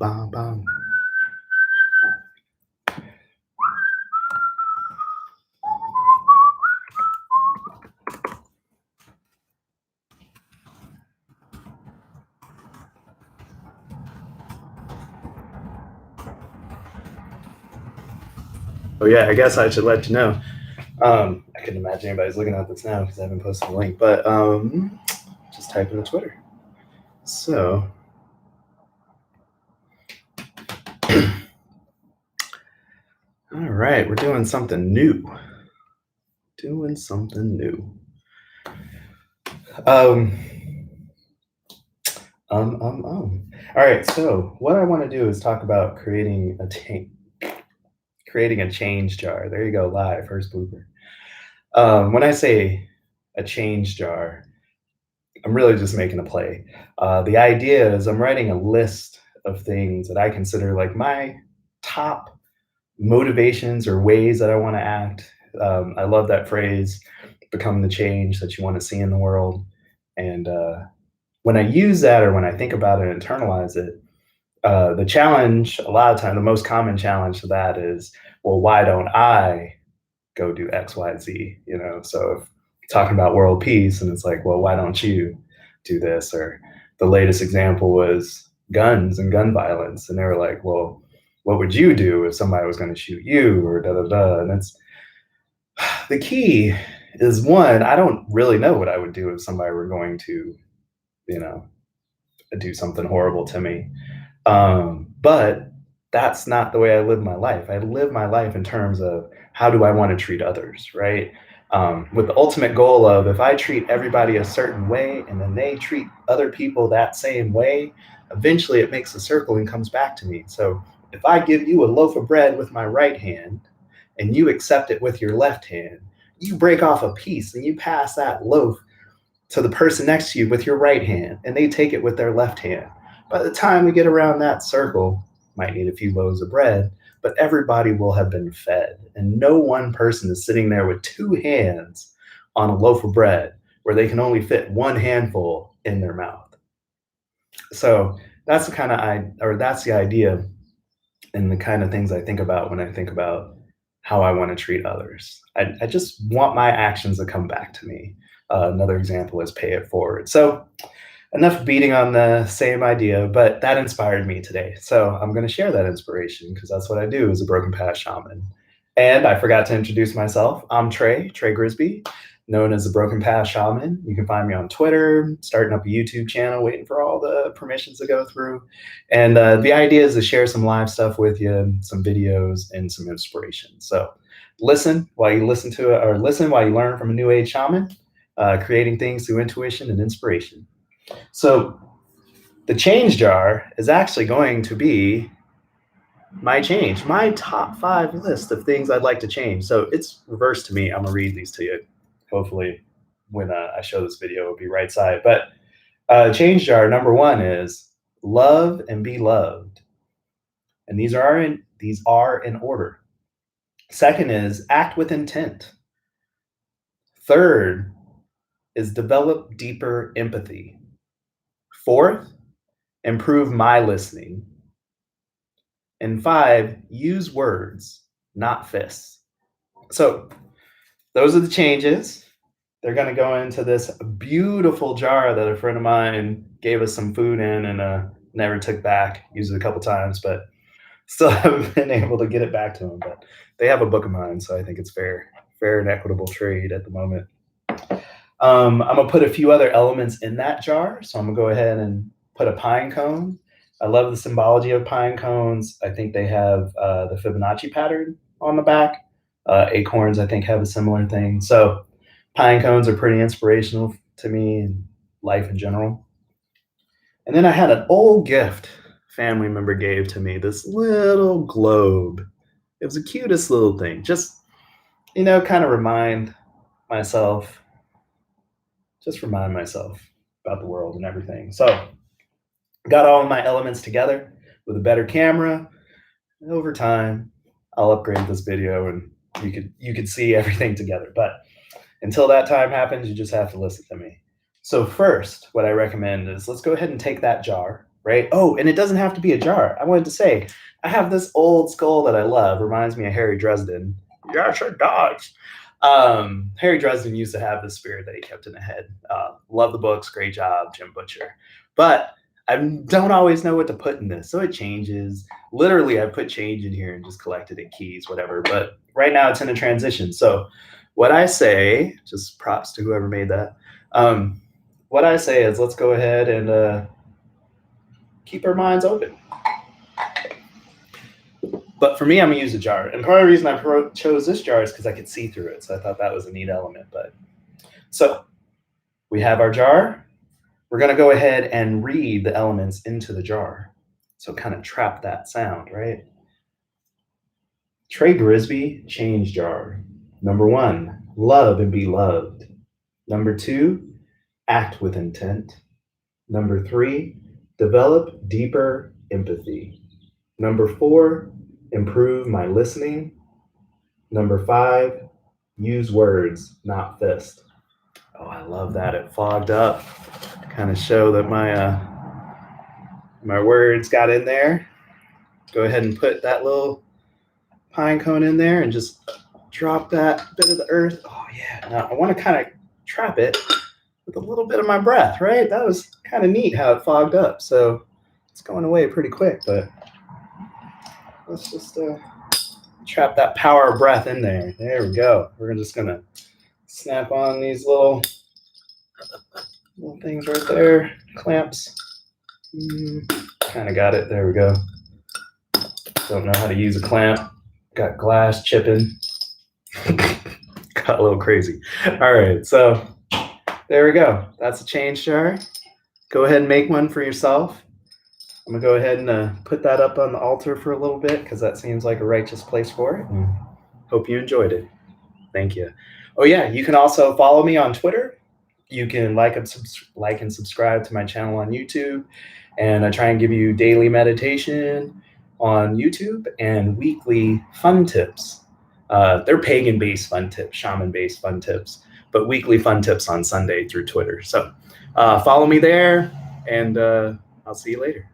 bum, bum. Oh yeah, I guess I should let you know. I couldn't imagine anybody's looking at this now because I haven't posted a link, but just type in the Twitter. So, all right, we're doing something new. Doing something new. All right, so what I want to do is talk about creating a change jar. There you go, live, first blooper. When I say a change jar, I'm really just making a play. The idea is I'm writing a list of things that I consider like my top motivations or ways that I want to act. I love that phrase, become the change that you want to see in the world. And when I use that or when I think about it and internalize it, the challenge, a lot of time, the most common challenge to that is, well, why don't I go do X, Y, Z? You know, so if talking about world peace and it's like, well, why don't you do this? Or the latest example was guns and gun violence. And they were like, well, what would you do if somebody was going to shoot you or da da da? And it's the key is one, I don't really know what I would do if somebody were going to, you know, do something horrible to me. But that's not the way I live my life. I live my life in terms of how do I want to treat others, right? With the ultimate goal of if I treat everybody a certain way and then they treat other people that same way, eventually it makes a circle and comes back to me. So if I give you a loaf of bread with my right hand and you accept it with your left hand, you break off a piece and you pass that loaf to the person next to you with your right hand and they take it with their left hand. By the time we get around that circle, might need a few loaves of bread, but everybody will have been fed. And no one person is sitting there with two hands on a loaf of bread where they can only fit one handful in their mouth. So that's the kind of that's the idea and the kind of things I think about when I think about how I want to treat others. I just want my actions to come back to me. Another example is pay it forward. So enough beating on the same idea, but that inspired me today. So I'm going to share that inspiration because that's what I do as a broken path shaman. And I forgot to introduce myself. I'm Trey Grisby, known as the Broken Path Shaman. You can find me on Twitter, starting up a YouTube channel, waiting for all the permissions to go through. And the idea is to share some live stuff with you, some videos, and some inspiration. So listen while you listen to it, or listen while you learn from a new age shaman, creating things through intuition and inspiration. So the change jar is actually going to be my top 5 list of things I'd like to change. So it's reversed to me. I'm gonna read these to you. Hopefully when I show this video, it'll be right side. But change jar number 1 is love and be loved. And these are in order. Second is act with intent. Third is develop deeper empathy. Fourth, improve my listening. And 5, use words, not fists. So those are the changes. They're going to go into this beautiful jar that a friend of mine gave us some food in and never took back. Used it a couple times, but still haven't been able to get it back to them. But they have a book of mine, so I think it's fair and equitable trade at the moment. I'm going to put a few other elements in that jar. So I'm going to go ahead and put a pine cone. I love the symbology of pine cones. I think they have the Fibonacci pattern on the back. Acorns, I think, have a similar thing. So pine cones are pretty inspirational to me and life in general. And then I had an old gift family member gave to me, this little globe. It was the cutest little thing. Just, kind of remind myself about the world and everything. So got all of my elements together with a better camera. And over time, I'll upgrade this video and you could see everything together. But until that time happens, you just have to listen to me. So first, what I recommend is let's go ahead and take that jar right? Oh, and it doesn't have to be a jar. I wanted to say, I have this old skull that I love. Reminds me of Harry Dresden. Yes, it does. Harry Dresden used to have this spirit that he kept in a head. Love the books. Great job, Jim Butcher. But I don't always know what to put in this, so it changes. Literally, I put change in here and just collected it, keys, whatever. But right now it's in a transition. So what I say, just props to whoever made that. What I say is let's go ahead and keep our minds open. But for me, I'm gonna use a jar, and part of the reason I chose this jar is because I could see through it. So I thought that was a neat element. But so we have our jar. We're gonna go ahead and read the elements into the jar. So kind of trap that sound, right? Trey Grisby, change jar. Number 1, love and be loved. Number 2, act with intent. Number 3, develop deeper empathy. Number 4, improve my listening. Number 5, use words, not fist. Oh, I love that. It fogged up. Kind of show that my words got in there. Go ahead and put that little pine cone in there and just drop that bit of the earth. Oh yeah. Now I want to kind of trap it with a little bit of my breath, right? That was kind of neat how it fogged up. So it's going away pretty quick, but let's just trap that power of breath in there. There we go. We're just gonna snap on these little things right there, clamps. Kind of got it. There we go. Don't know how to use a clamp. Got glass chipping. Got a little crazy. All right, so there we go. That's a change jar. Go ahead and make one for yourself. I'm gonna go ahead and put that up on the altar for a little bit because that seems like a righteous place for it. And hope you enjoyed it. Thank you. Oh yeah, you can also follow me on Twitter. You can like and subscribe to my channel on YouTube. And I try and give you daily meditation on YouTube and weekly fun tips. They're pagan-based fun tips, shaman-based fun tips, but weekly fun tips on Sunday through Twitter. So follow me there, and I'll see you later.